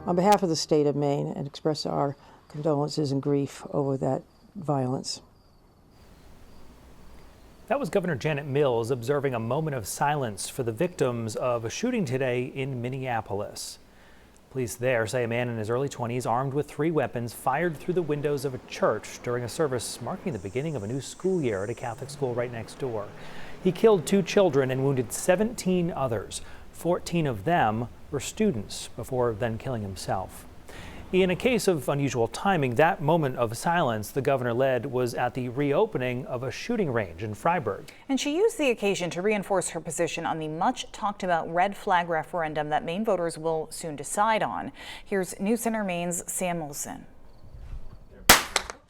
on behalf of the state of Maine and express our condolences and grief over that violence. That was Governor Janet Mills observing a moment of silence for the victims of a shooting today in Minneapolis. Police there say a man in his early 20s, armed with 3 weapons, fired through the windows of a church during a service marking the beginning of a new school year at a Catholic school right next door. He killed 2 children and wounded 17 others. 14 of them were students before then killing himself. In a case of unusual timing, that moment of silence the governor led was at the reopening of a shooting range in Fryeburg. And she used the occasion to reinforce her position on the much talked about red flag referendum that Maine voters will soon decide on. Here's News Center Maine's Sam Olson.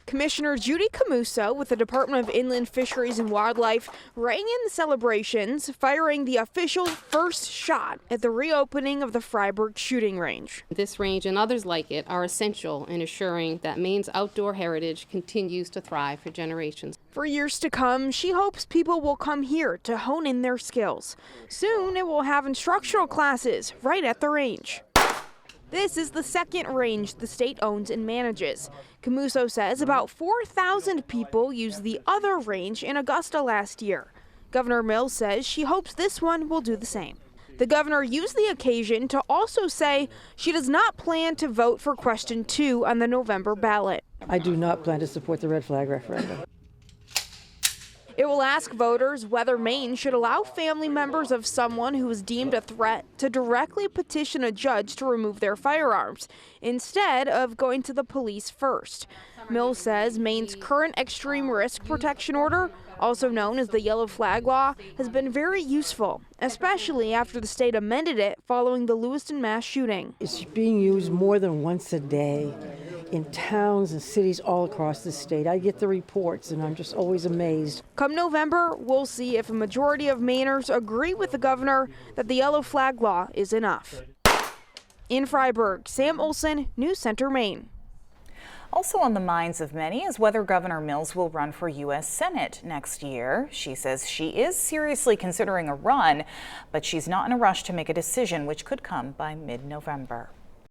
Commissioner Judy Camuso with the Department of Inland Fisheries and Wildlife rang in the celebrations, firing the official first shot at the reopening of the Fryeburg shooting range. This range and others like it are essential in ensuring that Maine's outdoor heritage continues to thrive for generations. For years to come, she hopes people will come here to hone in their skills. Soon it will have instructional classes right at the range. This is the second range the state owns and manages. Camuso says about 4,000 people used the other range in Augusta last year. Governor Mills says she hopes this one will do the same. The governor used the occasion to also say she does not plan to vote for question 2 on the November ballot. I do not plan to support the red flag referendum. It will ask voters whether Maine should allow family members of someone who is deemed a threat to directly petition a judge to remove their firearms, instead of going to the police first. Mills says Maine's current extreme risk protection order, also known as the yellow flag law, has been very useful, especially after the state amended it following the Lewiston mass shooting. It's being used more than once a day in towns and cities all across the state. I get the reports and I'm just always amazed. Come November, we'll see if a majority of Mainers agree with the governor that the yellow flag law is enough. In Fryeburg, Sam Olson, News Center, Maine. Also on the minds of many is whether Governor Mills will run for U.S. Senate next year. She says she is seriously considering a run, but she's not in a rush to make a decision, which could come by mid-November.